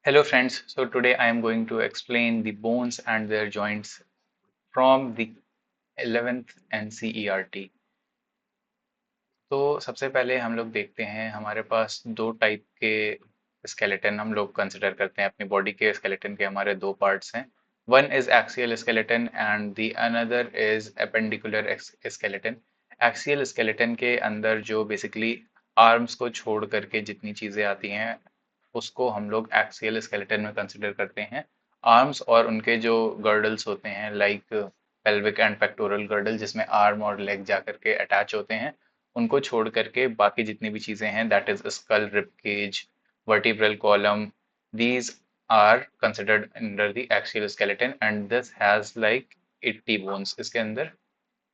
Hello friends, so today I am going to explain the bones and their joints from the 11th NCERT। तो सबसे पहले हम लोग देखते हैं हमारे पास दो टाइप के स्केलेटन हम लोग कंसिडर करते हैं अपनी बॉडी के स्केलेटन के हमारे दो पार्ट्स हैं। One is axial skeleton and the another is appendicular skeleton. Axial skeleton के अंदर जो बेसिकली आर्म्स को छोड़ करके जितनी चीज़ें आती हैं उसको हम लोग एक्सियल स्केलेटन में कंसिडर करते हैं। आर्म्स और उनके जो गर्डल्स होते हैं like pelvic and pectoral girdle जिसमें आर्म और लेग जा करके अटैच होते हैं, उनको छोड़ करके बाकी जितनी भी चीजें हैं that is skull, rib cage, vertebral column, these are considered under the axial skeleton and this has like 80 bones। इसके अंदर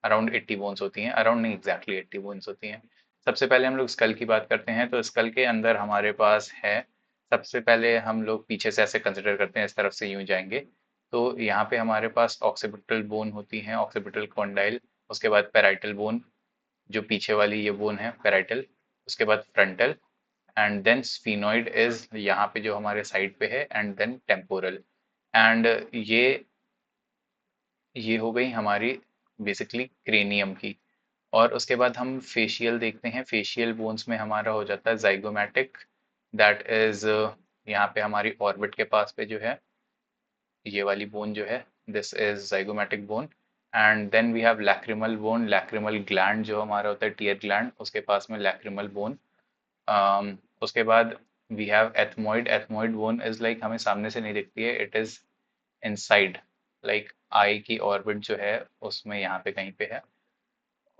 अराउंड 80 बोन्स होती हैं, अराउंड नहीं एग्जैक्टली 80 बोन्स होती हैं। सबसे पहले हम लोग स्कल की बात करते हैं तो स्कल के अंदर हमारे पास है, सबसे पहले हम लोग पीछे से ऐसे कंसिडर करते हैं, इस तरफ से यूं जाएंगे तो यहाँ पे हमारे पास ऑक्सीपिटल बोन होती है, ऑक्सीपिटल कॉन्डाइल। उसके बाद पेराइटल बोन, जो पीछे वाली ये बोन है पेराइटल। उसके बाद frontal and then sphenoid is यहाँ पे जो हमारे साइड पे है एंड देन टेम्पोरल। एंड ये हो गई हमारी बेसिकली क्रेनियम की। और उसके बाद हम फेशियल देखते हैं। फेशियल बोन्स में हमारा हो जाता है जाइगोमैटिक, दैट इज यहाँ पे हमारी ऑर्बिट के पास पे जो है ये वाली बोन जो है, this is zygomatic bone. And then we have lacrimal bone, lacrimal gland जो हमारा होता है टीयर ग्लैंड, उसके पास में लैक्रिमल बोन। उसके बाद we have ethmoid. Ethmoid bone is like हमें सामने से नहीं दिखती है, it is inside, like eye की ऑर्बिट जो है उसमें यहाँ पे कहीं पे है।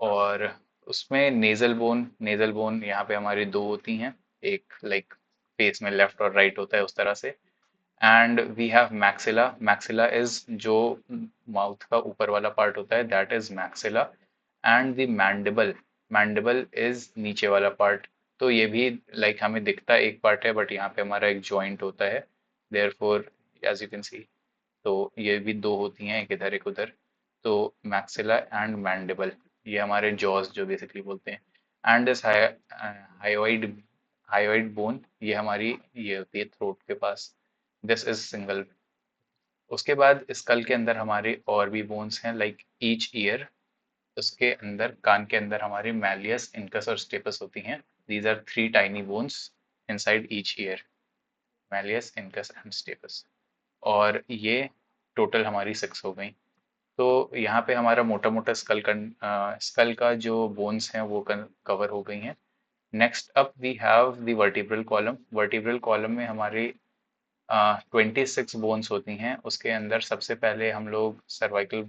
और उसमें नेजल बोन यहाँ पे हमारी दो होती हैं, एक लाइक फेस में लेफ्ट और राइट होता है उस तरह से। And we have maxilla. Maxilla is जो माउथ का ऊपर वाला पार्ट होता है that is maxilla. And the mandible, mandible is नीचे वाला पार्ट। तो ये भी लाइक हमें दिखता है एक पार्ट है बट यहाँ पे हमारा एक जॉइंट होता है, therefore as you can see. तो ये भी दो होती हैं, एक इधर एक उधर। तो मैक्सिला एंड मैंडिबल ये हमारे जॉज जो बेसिकली बोलते हैं। And this hyoid, hyoid bone ये हमारी ये होती है थ्रोट के पास, दिस इज सिंगल। उसके बाद स्कल के अंदर हमारे और भी बोन्स हैं लाइक ईच ईयर। उसके अंदर कान के अंदर हमारी मैलियस, इनकस और स्टेपस होती हैं। These are three tiny bones inside each ear, malleus, incus and stapes. और ये टोटल हमारी 6 हो गई। तो यहाँ पे हमारा मोटा मोटा स्कल का जो बोन्स हैं वो कवर हो गई हैं। Next up we have the vertebral column. Vertebral column में हमारी 26 बोन्स होती हैं। उसके अंदर सबसे पहले हम लोग सर्वाइकल,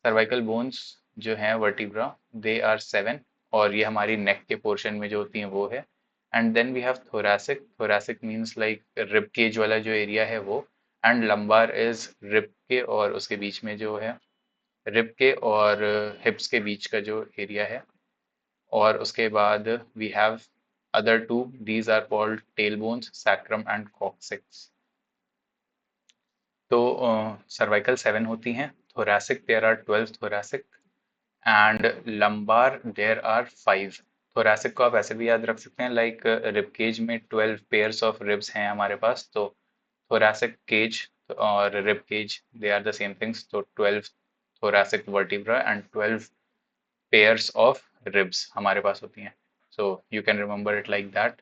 सर्वाइकल बोन्स जो हैं वर्टिब्रा, दे आर 7। और ये हमारी नेक के पोर्शन में जो होती हैं वो है। And then we have thoracic. Thoracic means like rib cage वाला जो एरिया है वो। एंड लंबार इज रिब के और उसके बीच में जो है, रिब के और हिप्स के बीच का जो एरिया है। और उसके बाद we have other two, these are called tail bones, sacrum and coccyx. तो सर्वाइकल 7 होती हैं, thoracic there are 12 thoracic and lumbar there are 5। Thoracic को आप ऐसे भी याद रख सकते हैं लाइक रिब केज में 12 पेयर्स ऑफ रिब्स हैं हमारे पास, तो thoracic cage और rib cage they are the same things, तो 12 thoracic vertebra and 12 pairs of ribs हमारे पास होती हैं। so you can remember it like that।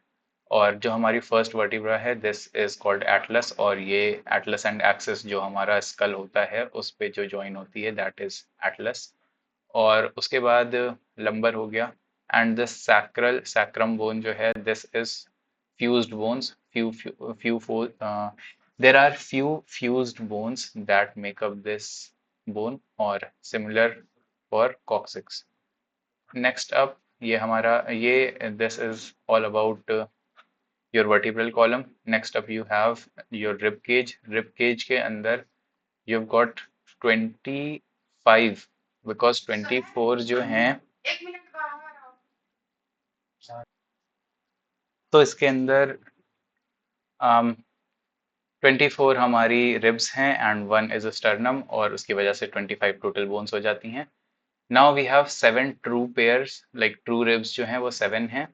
और जो हमारी फर्स्ट वर्टिब्रा है दिस इज कॉल्ड एटलस, और ये एटलस एंड एक्सिस जो हमारा स्कल होता है उस पे जो ज्वाइन होती है दैट इज एटलस। और उसके बाद लंबर हो गया। And the sacral, sacrum bone जो है this is fused bones, there are few fused bones that make up this bone or similar for coccyx। Next up ये हमारा ये this is all about your vertebral column। Next up you have your rib cage। rib cage के अंदर you've got 25, because 24 जो हैं, तो इसके अंदर 24 हमारी रिब्स हैं एंड 1 इज स्टर्नम, और उसकी वजह से 25 टोटल बोन्स हो जाती हैं। Now we have 7 true pairs, like true ribs जो हैं वो 7 हैं।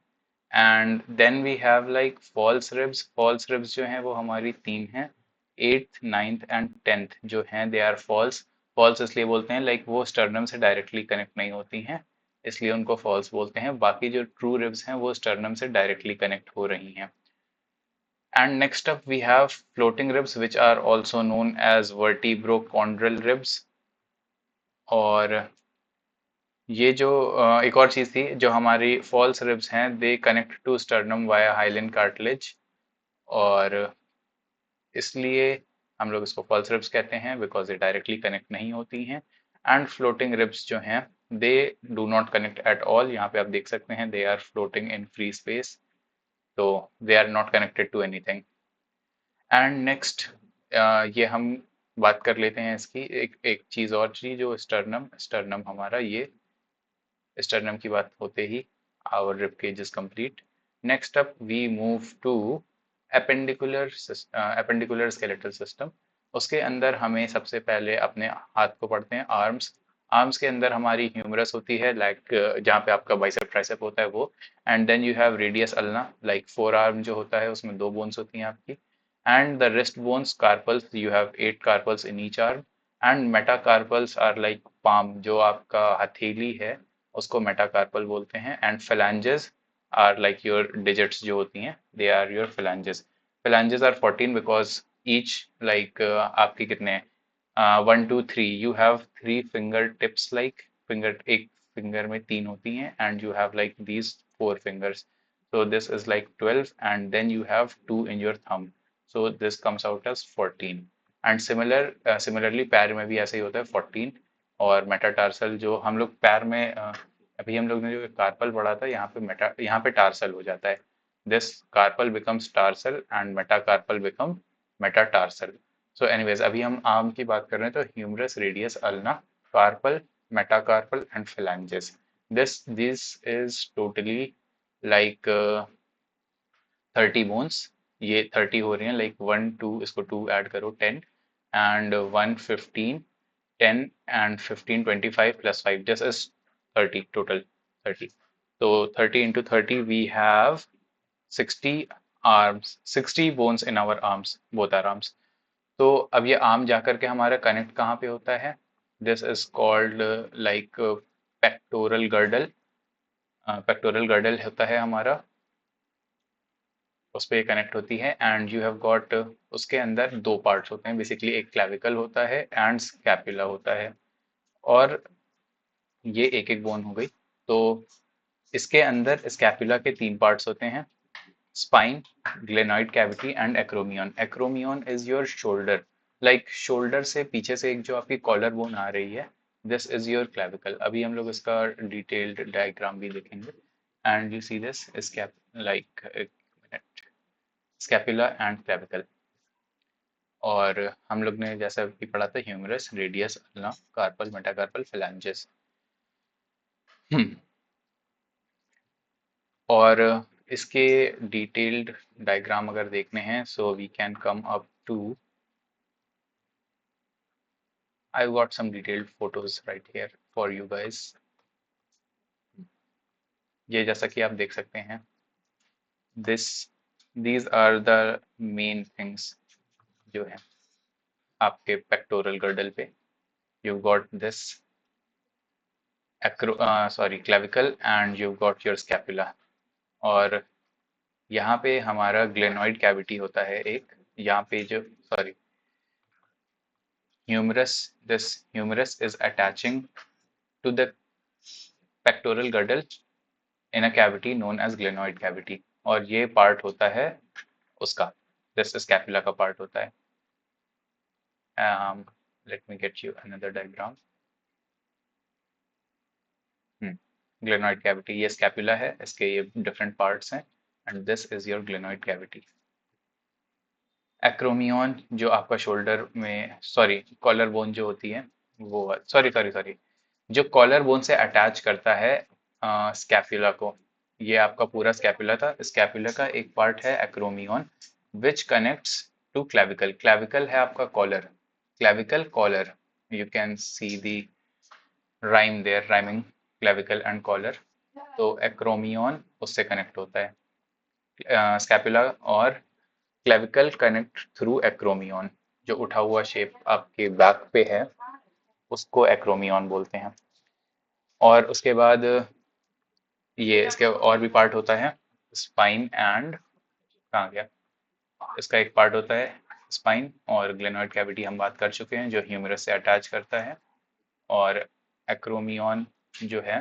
And then we have like false ribs. False ribs जो हैं वो हमारी 3 हैं, 8th 9th एंड 10th जो हैं दे आर फॉल्स। फॉल्स इसलिए बोलते हैं लाइक वो स्टर्नम से डायरेक्टली कनेक्ट नहीं होती हैं, इसलिए उनको फॉल्स बोलते हैं। बाकी जो ट्रू रिब्स हैं वो स्टर्नम से डायरेक्टली कनेक्ट हो रही हैं। And next up we have floating ribs which are also known as vertebrochondral ribs। और ये जो एक और चीज़ थी जो हमारी फॉल्स रिब्स हैं, they connect to sternum via hyaline cartilage, और इसलिए हम लोग इसको फॉल्स रिब्स कहते हैं बिकॉज ये डायरेक्टली कनेक्ट नहीं होती हैं। एंड फ्लोटिंग रिब्स जो हैं they do not connect at all. यहाँ पे आप देख सकते हैं they are floating in free space, तो they are not connected to anything. And next ये हम बात कर लेते हैं इसकी एक एक चीज़ और चीज़ जो स्टर्नम। स्टर्नम हमारा ये स्टर्नम की बात होते ही our rib cage is complete. Next up we move to appendicular skeletal system. उसके अंदर हमें सबसे पहले अपने हाथ को पढ़ते हैं आर्म्स। आर्म्स के अंदर हमारी ह्यूमरस होती है लाइक जहाँ पे आपका बाइसेप ट्राइसेप होता है वो। And then you have radius ulna like forearm जो होता है उसमें 2 बोन्स होती हैं आपकी। And the wrist bones carpals, you have 8 carpals in each arm. And metacarpals are like palm, जो आपका हथेली है उसको मेटाकार्पल बोलते हैं। And phalanges are like your digits जो होती हैं, they are your phalanges। phalanges are 14 because each like आपके कितने 1 2 3 you have 3 finger tips, like finger एक फिंगर में 3 होती हैं and you have like these 4 fingers, so this is like 12 and then you have 2 in your thumb, so this comes out as 14। and similarly पैर में भी ऐसे ही होता है 14। और मेटाटार्सल जो हम लोग पैर में अभी हम लोग ने जो कार्पल पढ़ा था यहाँ पे टार्सल हो जाता है। This carpal becomes tarsal and metacarpal become metatarsal. So anyways अभी हम आर्म की बात कर रहे हैं, तो humerus, radius, ulna, carpal, metacarpal and phalanges। this is totally like 30 bones. ये 30 हो रही हैं लाइक 1 2, इसको 2 ऐड करो 10 and 1 15, 10 and 15 25 plus 5 this is 30 total 30। तो 30 into 30 we have 60 arms, 60 bones in our arms, both our arms। तो अब ये आर्म जाकर के हमारा कनेक्ट कहाँ पे होता है? This is called like pectoral girdle. Pectoral girdle होता है हमारा, उस पर कनेक्ट होती है। एंड यू हैव गॉट, उसके अंदर 2 पार्ट्स होते हैं बेसिकली, एक क्लैविकल होता है एंड स्कैपुला होता है। और ये एक एक बोन हो गई। तो इसके अंदर स्कैपुला के 3 पार्ट्स होते हैं, spine, glenoid cavity and acromion. Acromion is your shoulder, like shoulder से पीछे से एक जो आपकी कॉलर बोन आ रही है, दिस इज योर क्लैविकल। अभी हम लोग इसका डिटेल्ड डायग्राम भी देखेंगे। And you see this scap like scapula and clavicle. और हम लोग ने जैसा कि पढ़ा था humerus, radius, ulna, carpal, metacarpal, phalanges। और इसके डिटेल्ड डायग्राम अगर देखने हैं, so we can come up to, I got some detailed photos right here for you guys. ये जैसा कि आप देख सकते हैं, this these are the main things जो है आपके पेक्टोरल गर्डल पे। You got this clavicle and you got your scapula. और यहाँ पे हमारा ग्लेनॉइड कैविटी होता है एक, यहाँ पे जो sorry humerus, this humerus is attaching to the pectoral girdle in a cavity known as glenoid cavity. और ये पार्ट होता है उसका, दिस स्कैपुला का पार्ट होता है। Late me get you another diagram. Glenoid cavity, ये स्कैपुला है, इसके ये डिफरेंट पार्ट्स हैं and this is your glenoid cavity. Acromion जो आपका शोल्डर में, सॉरी कॉलर बोन जो होती है वो, सॉरी जो कॉलर बोन से अटैच करता है स्कैपुला को, ये आपका पूरा स्कैपुला था। स्कैपुला का एक पार्ट है acromion which connects to clavicle. Clavicle है आपका collar, clavicle collar, you can see the rhyme there, rhyming clavicle and collar. तो एक्रोमियन उससे कनेक्ट होता है। स्कैपुला और क्लेविकल कनेक्ट थ्रू एक्रोमियन। जो उठा हुआ शेप आपके बैक पे है उसको एक्रोमियन बोलते हैं। और उसके बाद ये इसके और भी पार्ट होता है, स्पाइन एंड, कहाँ गया, इसका एक पार्ट होता है स्पाइन, और ग्लेनोइड कैविटी हम बात कर चुके हैं जो ह्यूमरस से अटैच करता है, और एक्रोमियन जो है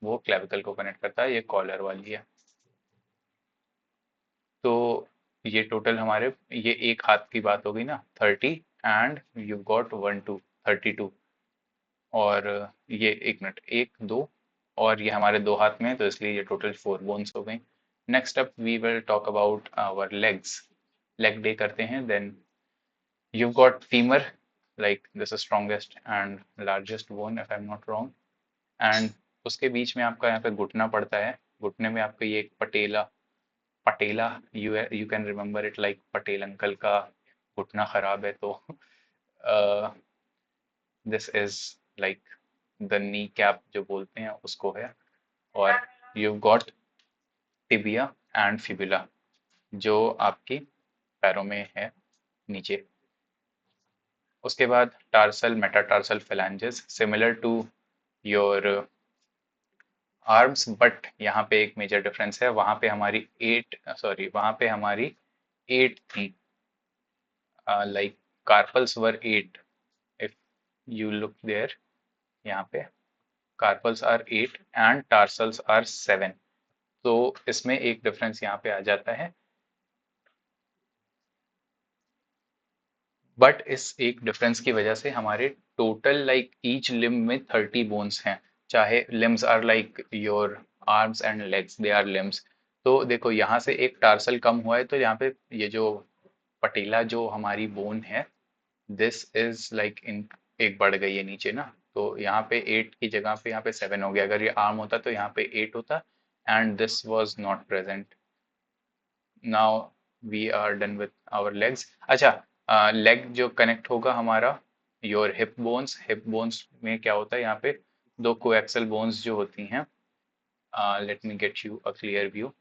वो क्लेविकल को कनेक्ट करता है, ये कॉलर वाली है। तो ये टोटल हमारे, ये एक हाथ की बात हो गई ना, 30, एंड यू गॉट 1 to 32। और ये एक मिनट, एक दो, और ये हमारे दो हाथ में है, तो इसलिए ये टोटल 4 बोन्स हो गई। Next up we will talk about our legs. Leg day करते हैं। Then you've got femur, like this is strongest and largest bone if I'm not wrong, and उसके बीच में आपका यहाँ पे घुटना पड़ता है। घुटने में आपका ये एक patella, patella, you can remember it like Patel uncle का घुटना खराब है तो this is like the knee cap जो बोलते हैं उसको है। और you got tibia and fibula जो आपकी पैरों में है नीचे। उसके बाद tarsal metatarsal phalanges similar to your arms, but यहाँ पे एक मेजर डिफरेंस है। वहाँ पे हमारी 8, सॉरी वहाँ पे हमारी 8 थी, like carpals were 8 if you look there. यहाँ पे carpals are 8 and tarsals are 7। तो इसमें एक डिफरेंस यहाँ पे आ जाता है, बट इस एक डिफरेंस की वजह से हमारे टोटल लाइक ईच लिम्ब में 30 बोन्स हैं। चाहे limbs are like your arms and legs, they are limbs. तो देखो यहाँ से एक टार्सल कम हुआ है, तो यहाँ पे ये जो पटेला जो हमारी बोन है, दिस इज लाइक इन, एक बढ़ गई है नीचे ना, तो यहाँ पे 8 की जगह पे यहाँ पे 7 हो गया। अगर ये आर्म होता तो यहाँ पे 8 होता, and this was not present. Now we are done with our legs. अच्छा, लेग जो कनेक्ट होगा हमारा your hip bones, hip bones में क्या होता है, यहाँ पे दो कोएक्सल बोन्स जो होती हैं, let me get you a clear view.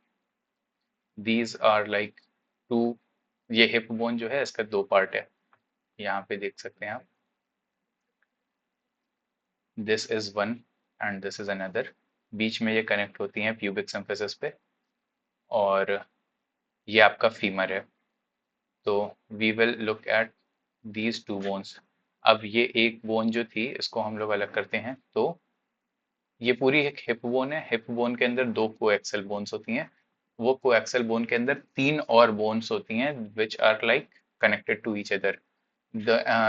These are like two, ये हिप बोन जो है इसका दो पार्ट है, यहाँ पे देख सकते हैं आप, this is one and this is another. बीच में ये कनेक्ट होती हैं प्यूबिक सिम्फिसिस पे, और ये आपका फीमर है। तो we will look at these two bones. अब ये एक बोन जो थी इसको हम लोग अलग करते हैं, तो ये पूरी एक हिप बोन है। हिप बोन के अंदर दो कोएक्सल बोन्स होती हैं, वो कोएक्सल बोन के अंदर तीन और बोन्स होती हैं which are like connected to each other.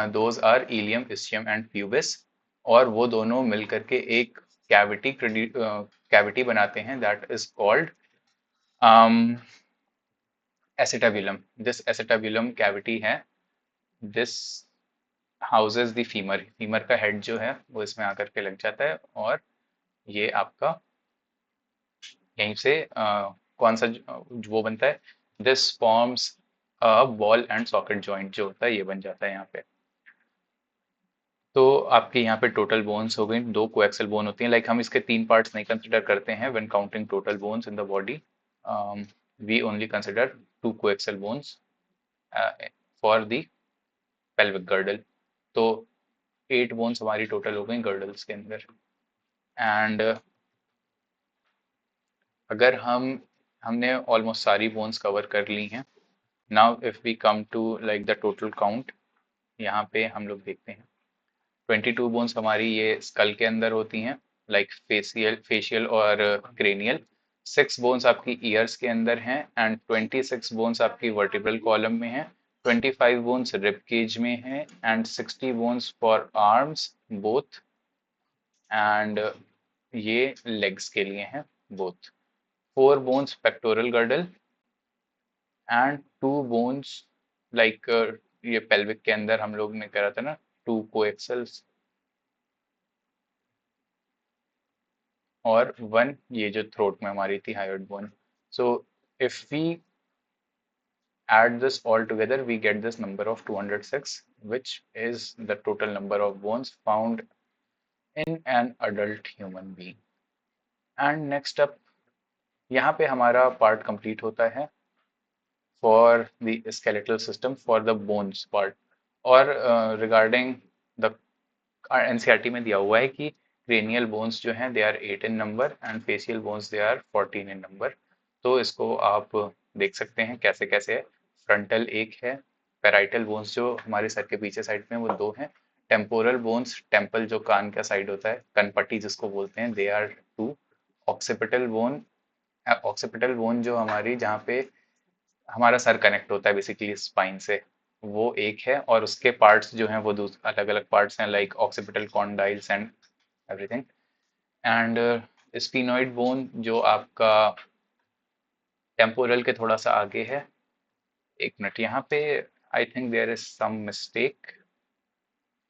Those are ilium, ischium and pubis, और वो दोनों मिल करके एक कैविटी बनाते हैं that is called acetabulum. This acetabulum cavity है, this houses the femur. Femur का हेड जो है वो इसमें आकर के लग जाता है, और ये आपका यहीं से कौन सा वो बनता है, this forms a ball and socket joint जो होता है ये बन जाता है यहाँ पे। तो आपके यहाँ पे टोटल बोन्स हो गई, दो कोएक्सल बोन होती हैं, लाइक हम इसके तीन पार्ट्स नहीं कंसिडर करते हैं when counting total bones in the body. We only consider two coaxal bones for the pelvic girdle. तो 8 बोन्स हमारी टोटल हो गई गर्डल्स के अंदर। एंड अगर हमने ऑलमोस्ट सारी बोन्स कवर कर ली हैं। Now if we come to like the total count, यहाँ पे हम लोग देखते हैं 22 बोन्स हमारी ये स्कल के अंदर होती हैं, लाइक फेशियल और क्रेनियल। 6 बोन्स आपकी ईयर्स के अंदर हैं, एंड 26 बोन्स आपकी वर्टिब्रल कॉलम में हैं। 25 बोन्स रिब केज में हैं, and 60 bones for arms both, and ये लेग्स के लिए हैं both. 4 bones pectoral girdle, and 2 bones like ये पेल्विक के अंदर हम लोग ने करा था ना, 2 कोएक्सल्स, और 1 ये जो थ्रोट में हमारी थी hyoid bone. So if we add this all together we get this number of 206, which is the total number of bones found in an adult human being. And next up, यहाँ पे हमारा part complete होता है। for the skeletal system for the bones part. और regarding the NCERT में दिया हुआ है कि क्रेनियल बोन्स जो हैं they are 8 in number and facial bones they are 14 in number. तो इसको आप देख सकते हैं कैसे कैसे है। फ्रंटल एक है, पैराइटल बोन्स जो हमारे सर के पीछे साइड में वो दो हैं, टेम्पोरल बोन्स, टेम्पल जो कान का साइड होता है, कनपट्टी जिसको बोलते हैं, they are 2। Occipital bone, occipital bone जो हमारी जहाँ पे हमारा सर कनेक्ट होता है बेसिकली स्पाइन से, वो एक है, और उसके पार्ट्स जो हैं वो अलग अलग पार्ट्स हैं like occipital condyles and everything. And sphenoid bone जो आपका टेम्पोरल के थोड़ा सा आगे है। एक मिनट यहाँ पे I think there is some mistake.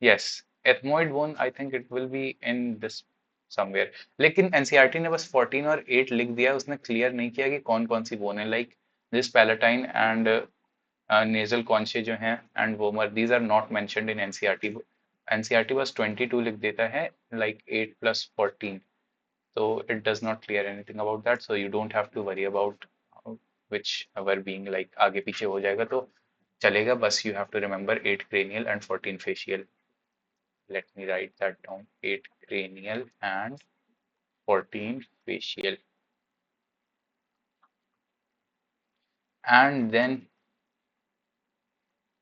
Yes, ethmoid bone I think it will be in this somewhere, लेकिन एनसीईआरटी ने बस 14 और 8 लिख दिया, उसने क्लियर नहीं किया कि कौन कौन सी बोन है, like this palatine and nasal conchae जो हैं and vomer, these are not mentioned in NCERT. NCERT बस 22 लिख देता है, like 8 + 14, so it does not clear anything about that, so you don't have to worry about which ever being like आगे पीछे हो जाएगा तो चलेगा, बस you have to remember 8 cranial and 14 facial. Let me write that down, 8 cranial and 14 facial. And then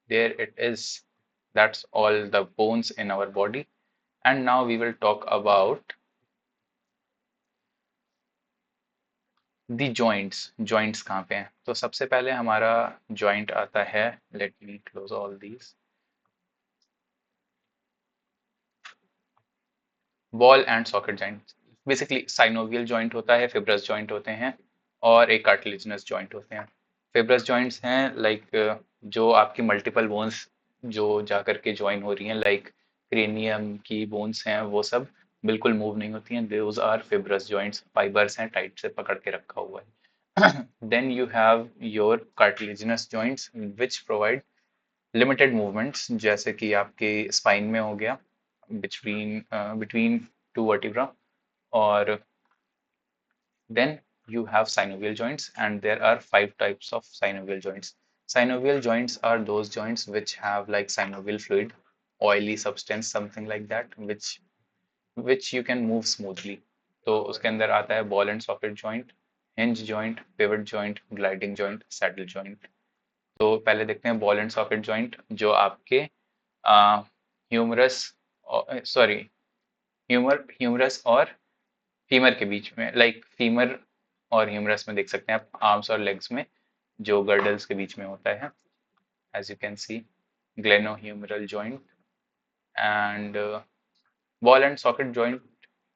there it is, that's all the bones in our body. And now we will talk about the joints. Joints कहाँ पे हैं? तो सबसे पहले हमारा joint आता है, let me close all these, ball and socket joint. Basically synovial joint होता है, फिब्रस जॉइंट होते हैं, और एक कार्टिलेजिनस जॉइंट होते हैं। फिब्रस जॉइंट्स हैं लाइक जो आपकी मल्टीपल बोन्स जो जाकर के ज्वाइन हो रही हैं, लाइक क्रेनियम की बोन्स हैं, वो सब बिल्कुल मूव नहीं होती हैं, those are fibrous joints, fibers हैं, टाइट से पकड़ के रखा हुआ है। Then you have your cartilaginous joints which provide limited movements, जैसे कि आपके स्पाइन में हो गया, between two vertebra, or then you have synovial joints, and there are 5 types of synovial joints. Synovial joints are those joints which have like synovial fluid, oily substance, something like that, which you can move smoothly. तो उसके अंदर आता है ball and socket joint, hinge joint, pivot joint, gliding joint, saddle joint. तो पहले देखते हैं ball and socket joint, जो आपके ह्यूमरस, सॉरी, ह्यूमरस और फीमर के बीच में, लाइक फीमर और ह्यूमरस में देख सकते हैं आप, आर्म्स और लेग्स में जो गर्डल्स के बीच में होता है, as you can see, glenohumeral joint. And ball and socket joint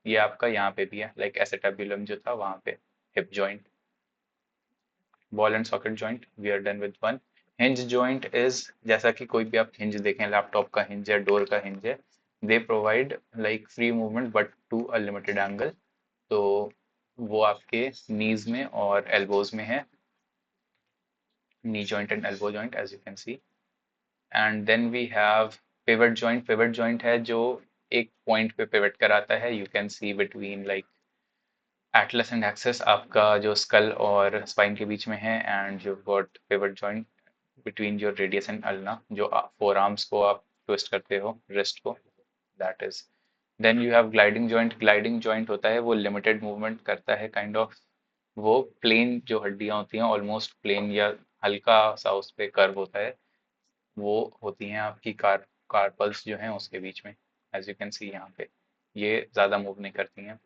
ये आपका यहाँ पे भी है, लाइक एसेटाब्युलम जो था वहाँ पे, hip joint. Ball and socket joint we are done with one. Hinge joint is, जैसा कि कोई भी आप हिंज देखें, लैपटॉप का हिंज है, डोर का हिंज है, they provide like free movement but to a limited angle. तो वो आपके नीज में और एल्बोज में है, knee joint and elbow joint, as you can see. And then we have pivot joint. Pivot joint है जो एक पॉइंट पे पिवट कराता है, you can see between like atlas and axis, आपका जो स्कल और स्पाइन के बीच में है, and you got pivot joint between your radius and ulna, जो फोर आर्म्स को आप ट्विस्ट करते हो, रिस्ट को, that is. Then you have gliding joint. Gliding joint होता है वो लिमिटेड मूवमेंट करता है, काइंड ऑफ वो प्लेन जो हड्डियां होती हैं, ऑलमोस्ट प्लेन या हल्का सा उस पे कर्व होता है, वो होती हैं आपकी कार्पल्स जो हैं उसके बीच में, एज यू कैन सी यहाँ पे। ये ज़्यादा मूव नहीं करती हैं,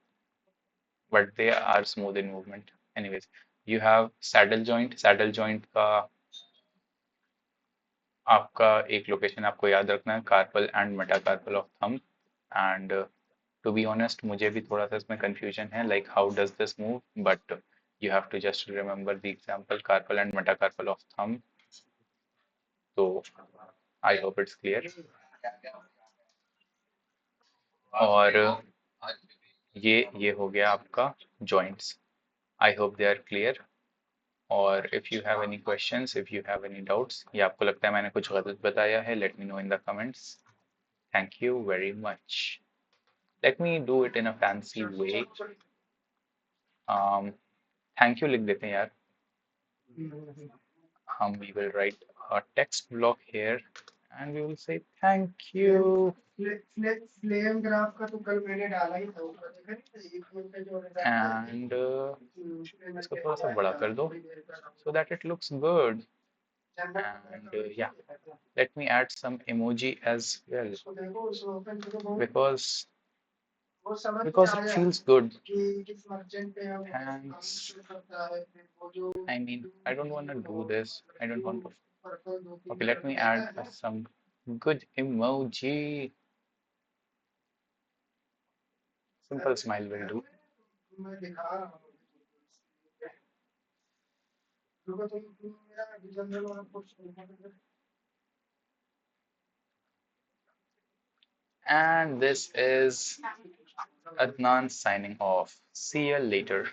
but they are smooth in movement. Anyways, you have saddle joint. Saddle joint का आपका एक लोकेशन आपको याद रखना है, carpal and metacarpal of thumb. And to be honest मुझे भी थोड़ा सा इसमें कंफ्यूजन है, like how does this move, but you have to just remember the example carpal and metacarpal of thumb. So I hope it's clear. और ये हो गया आपका joints. I hope they are clear. और if you have any questions, if you have any doubts, या आपको लगता है मैंने कुछ गलत बताया है, let me know in the comments. Thank you very much. Let me do it in a fancy way. Thank you लिख देते हैं यार। we will write a text block here and we will say thank you. Flame graph का तो कल मैंने डाला ही था ऊपर, देखा नहीं था एक मिनट का जो And इसको थोड़ा सा बड़ा कर दो so that it looks good. And yeah, let me add some emoji as well because it feels good. Thanks. I mean, I don't want to do this. I don't want to. Okay, let me add some good emoji. Simple smile will do. And this is Adnan signing off. See you later.